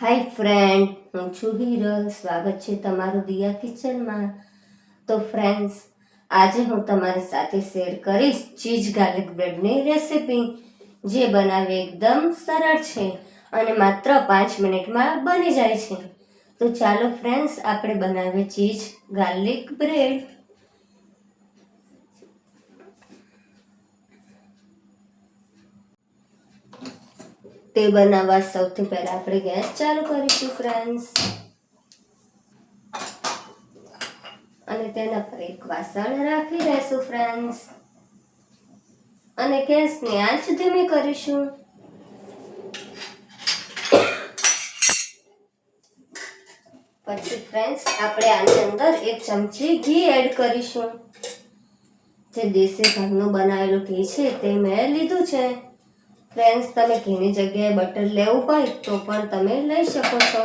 હાય friend, હું છું હિરલ. સ્વાગત છે તમારું દિયા કિચનમાં. તો ફ્રેન્ડ્સ, આજે હું તમારી સાથે શેર કરીશ ચીઝ ગાર્લિક બ્રેડની રેસિપી, જે બનાવવી એકદમ સરળ છે અને માત્ર 5 મિનિટમાં બની જાય છે. તો ચાલો ફ્રેન્ડ્સ, આપણે બનાવીએ ચીઝ ગાર્લિક બ્રેડ. તે બનાવવા સૌથી પહેલા આપણે ગેસ ચાલુ કરીશું ફ્રેન્ડ્સ, અને તેના પર એક વાસણ રાખી દઈશું ફ્રેન્ડ્સ, અને ગેસની આંચ ધીમી કરીશું. પછી ફ્રેન્ડ્સ, આપણે આની અંદર 1 ચમચી ઘી એડ કરીશું. જે દેશી ઘરનું બનાવેલું ઘી છે તે મેં લીધું છે. ફ્રેન્ડ્સ, તમે ઘીની જગ્યાએ બટર લેવું હોય તો પણ તમે લઈ શકો છો.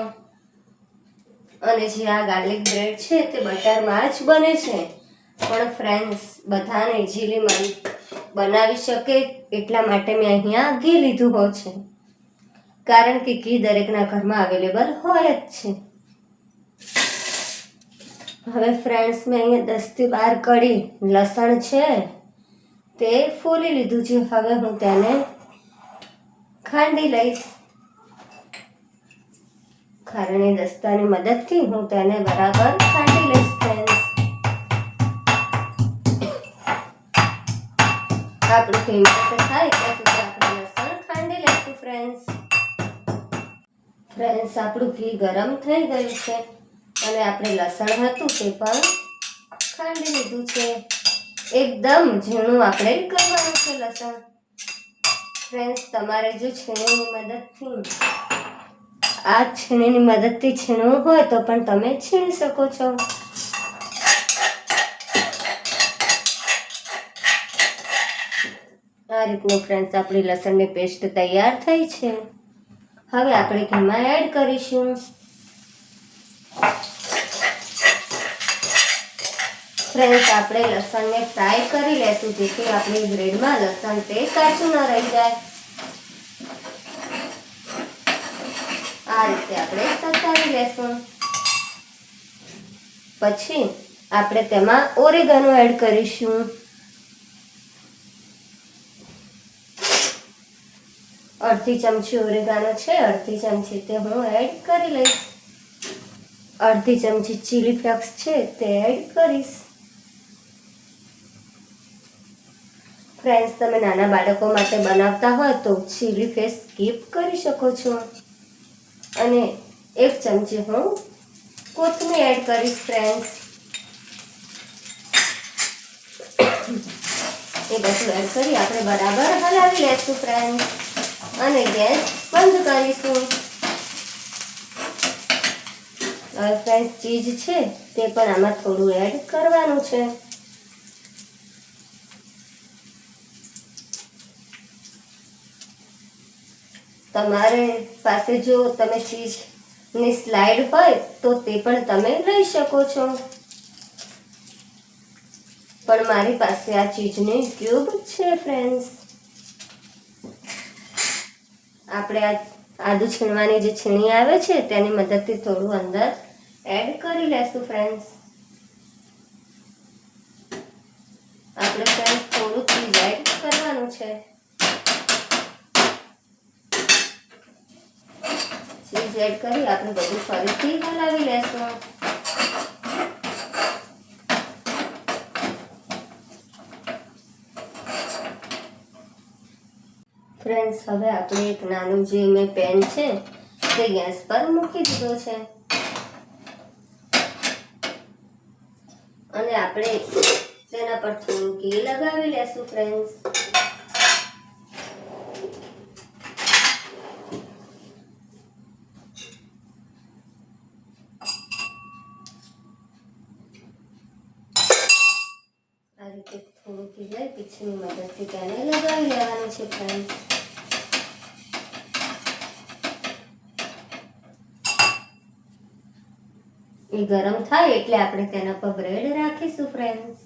અને જે આ ગાર્લિક બ્રેડ છે તે બટરમાં જ બને છે, પણ ફ્રેન્ડ્સ બધાને ઇઝીલી બનાવી શકે એટલા માટે મેં અહીંયા ઘી લીધું હોય છે, કારણ કે ઘી દરેકના ઘરમાં અવેલેબલ હોય જ છે. હવે ફ્રેન્ડ્સ, મેં અહીંયા 10 થી 12 કળી લસણ છે તે ફોલી લીધું છે. હવે હું તેને ખાંડી લઈશ. ખારણી દસ્તાની મદદથી હું તેને બરાબર ખાંડી લઈશ ફ્રેન્ડ્સ. આપણું ધીમું થાય ત્યાં સુધી આપણે લસણ ખાંડી લઈશું ફ્રેન્ડ્સ. ફ્રેન્ડ્સ, આપણું ઘી ગરમ થઈ ગયું છે અને આપણે લસણ હતું તે પણ ખાંડી લીધું છે. એકદમ ઝીણું આપણે કરવાનું છે લસણ. ફ્રેન્ડ્સ, તમારે જો છીણીની મદદથી છીણવું હોય તો પણ તમે છીણી શકો છો. આ રીતનું ફ્રેન્ડ્સ આપણી લસણની પેસ્ટ તૈયાર થઈ છે. હવે આપણે ઘીમાં એડ કરીશું. ફ્રેન્ડ્સ, આપણે લસણને ફ્રાય કરી લેશું, જેથી આપણી બ્રેડમાં લસણ તે કાચું ન રહી જાય. આ રીતે આપણે સતાવી લેશું. પછી આપણે તેમાં ઓરેગાનો એડ કરીશું. અડધી ચમચી ઓરેગાનો છે, અડધી ચમચી તે હું એડ કરી લઈશ. અડધી ચમચી ચીલી ફ્લેક્સ છે તે એડ કરીશ. ફ્રેન્ડ્સ, તમે નાના બાળકો માટે બનાવતા હોય તો ચીલી ફ્લેક્સ સ્કીપ કરી શકો છો. અને 1 ચમચી હું કોથમીર એડ કરીશ ફ્રેન્ડ્સ. એ બધું એડ કરી આપણે બરાબર હલાવી લેશું ફ્રેન્ડ્સ, અને ગેસ બંધ કરીશું. હવે ફ્રેન્ડ્સ, ચીઝ છે તે પણ આમાં થોડું એડ કરવાનું છે. તમારે પાસે જો તમે ચીઝની સ્લાઇડ હોય તો તે પણ તમે લઈ શકો છો, પણ મારી પાસે આ ચીઝની ક્યુબ છે ફ્રેન્ડ્સ. આપણે આ આદુ છીણવાની જે છીણી આવે છે તેની મદદથી થોડું અંદર એડ કરી લેશું ફ્રેન્ડ્સ. આપણે ફ્રેન્ડ્સ થોડું ચીઝ એડ કરવાનું છે. ચીઝ એડ કરી આપણે બધું ફરીથી હલાવી લેશું. ફ્રેન્ડ્સ, હવે આપણે એક નાનું જે મેં પેન છે તે ગેસ પર મૂકી દીધો છે, અને આપણે તેના પર થોડું ઘી લગાવી લેશું ફ્રેન્ડ્સ. આ રીતે થોડું ઘી લઈ પીછીની મદદથી તેને લગાવી લેવાનું છે ફ્રેન્ડ્સ. એ ગરમ થાય એટલે આપણે તેના પર બ્રેડ રાખીશું ફ્રેન્ડ્સ.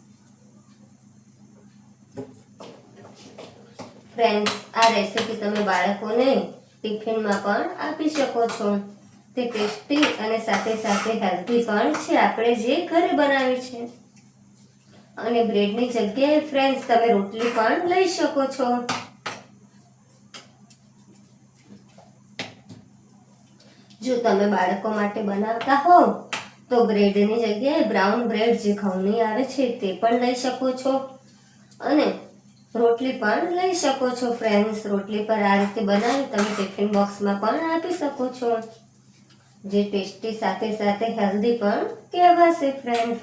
ફ્રેન્ડ્સ, આ રેસીપી તમે બાળકોને ટિફિનમાં પણ આપી શકો છો. તે ટેસ્ટી અને સાથે સાથે હેલ્ધી પણ છે, આપણે જે ઘરે બનાવી છે. અને બ્રેડની જગ્યાએ ફ્રેન્ડ્સ તમે રોટલી પણ લઈ શકો છો. જો તમે બાળકો માટે બનાવતા હો તો બ્રેડની જગ્યાએ બ્રાઉન બ્રેડ જે ઘઉંની આવે છે તે પણ લઈ શકો છો અને રોટલી પણ લઈ શકો છો ફ્રેન્ડ્સ. રોટલી પર આ રીતે બનાવી તમે ટિફિન બોક્સમાં પણ આપી શકો છો, જે ટેસ્ટી સાથે સાથે હેલ્ધી પણ કહેવાશે ફ્રેન્ડ્સ.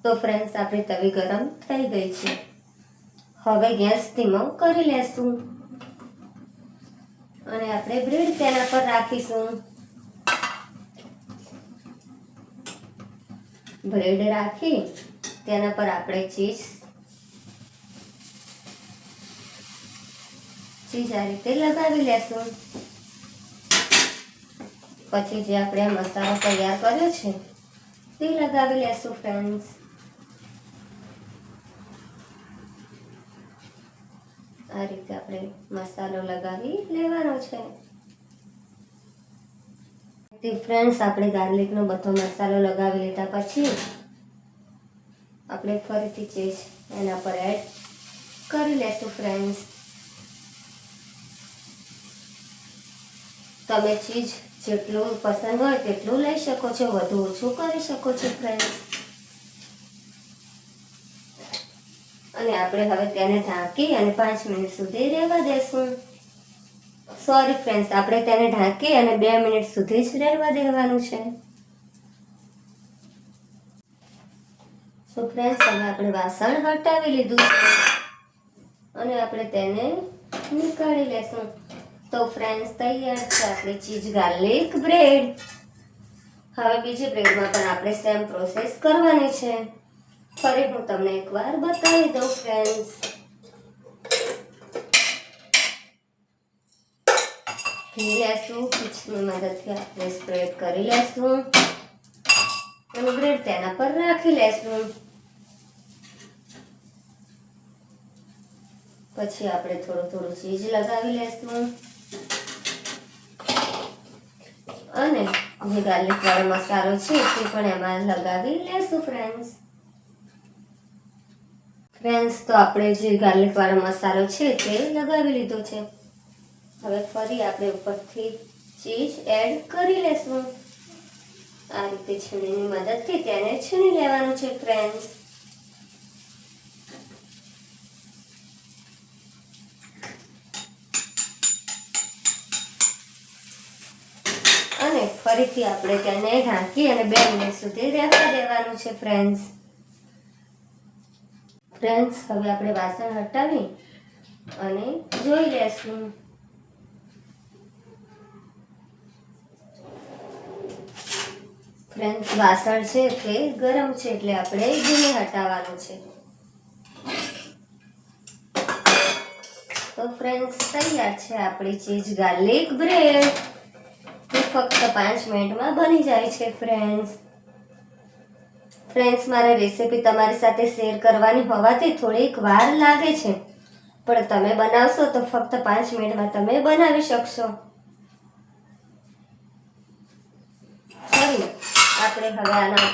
તો ફ્રેન્ડ્સ આપણી તવી ગરમ થઈ ગઈ છે. હવે ગેસ ધીમો કરી લેશું અને આપણે બ્રેડ તેના પર રાખીશું. બ્રેડ રાખી તેના પર આપણે ચીઝ આ રીતે લગાવી લેશું. પછી જે આપણે આ મસાલો તૈયાર કર્યો છે તે લગાવી લેશું ફ્રેન્ડ્સ. આ રીતે આપણે મસાલો લગાવી લેવાનો છે. ફ્રેન્ડ્સ આપણે ગાર્લિકનો બધો મસાલો લગાવી લીધા પછી આપણે ફરીથી ચીઝ એના પર એડ કરી લેશું ફ્રેન્ડ્સ. તમે ચીઝ જેટલું પસંદ હોય તેટલું લઈ શકો છો, વધુ ઓછું કરી શકો છો ફ્રેન્ડ્સ. અને આપણે હવે તેને ઢાંકી અને 5 મિનિટ સુધી રહેવા દેશું. સોરી ફ્રેન્ડ્સ, આપણે તેને ઢાંકી અને 2 મિનિટ સુધી જ રહેવા દેવાનું છે. તો ફ્રેન્ડ્સ હવે આપણે વાસણ હટાવી લીધું છે અને આપણે તેને નીકાળી લેશું. તો ફ્રેન્ડ્સ તૈયાર છે આપણી ચીઝ ગાર્લિક બ્રેડ. હવે બીજી બ્રેડમાં પણ આપણે સેમ પ્રોસેસ કરવાની છે. ફરી હું તમને એકવાર બતાવી દઉં ફ્રેન્ડ્સ. ઘી લેશું, પીછની મદદથી આપણે સ્પ્રેડ કરી લેશું અને બ્રેડ તેના પર રાખી લેશું. પછી આપણે થોડું ચીઝ લગાવી લેશું અને જે ગાર્લિક વાળો મસાલો છે તે પણ એમાં લગાવી લેશું ફ્રેન્ડ્સ. તો આપણે જે ગાર્લિક વાળો મસાલો છે તે લગાવી લીધો છે. હવે ફરી આપણે ઉપરથી ચીઝ એડ કરી લેશું. આ રીતે છીણીની મદદથી તેને છીણી લેવાનું છે ફ્રેન્ડ્સ. અને ફરીથી આપણે તેને ઢાંકી અને 2 મિનિટ સુધી રહેવા દેવાનું છે ફ્રેન્ડ્સ. હવે આપણે વાસણ હટાવી અને જોઈ લેશું. ફ્રેન્ડ્સ વાસણ છે તે ગરમ છે એટલે આપણે ઘીને હટાવવાનું છે. તો ફ્રેન્ડ્સ તૈયાર છે આપણી ચીઝ ગાર્લિક બ્રેડ. ફક્ત 5 મિનિટમાં બની જાય છે ફ્રેન્ડ્સ. મારા રેસીપી તમારી સાથે શેર કરવાની હોવાથી થોડીક વાર લાગે છે, પણ તમે બનાવશો તો ફક્ત 5 મિનિટમાં તમે બનાવી શકશો. આપણે હવે આના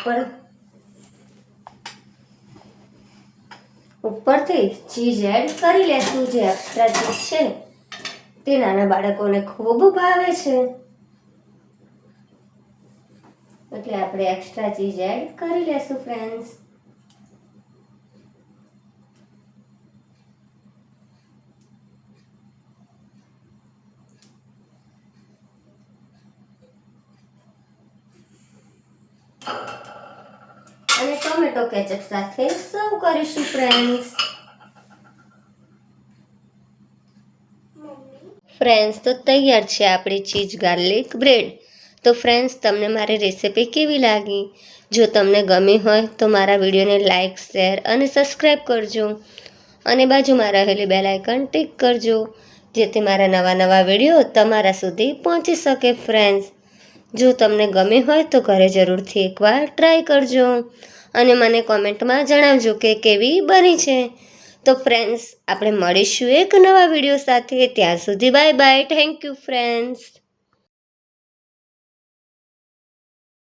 ઉપરથી ચીઝ એડ કરી લેશું. જે એક્સ્ટ્રા ચીઝ છે તે નાના બાળકોને ખૂબ ભાવે છે એટલે આપણે એક્સ્ટ્રા ચીઝ એડ કરી લેશું ફ્રેન્ડ્સ. અને ટોમેટો કેચઅપ સાથે સર્વ કરીશું ફ્રેન્ડ્સ. તો તૈયાર છે આપણી ચીઝ ગાર્લિક બ્રેડ. તો ફ્રેન્ડ્સ તમને મારી રેસીપી કેવી લાગી? જો તમને ગમી હોય તો મારા વિડીયોને લાઇક, શેર અને સબસ્ક્રાઈબ કરજો અને બાજુમાં રહેલી બેલ આઇકન ટિક કરજો, જેથી મારા નવા વિડીયો તમારા સુધી પહોંચી શકે ફ્રેન્ડ્સ. જો તમને ગમી હોય તો ઘરે જરૂરથી એકવાર ટ્રાય કરજો અને મને કોમેન્ટમાં જણાવજો કે કેવી બની છે. તો ફ્રેન્ડ્સ આપણે મળીશું એક નવા વિડીયો સાથે. ત્યાં સુધી bye bye. Thank you friends.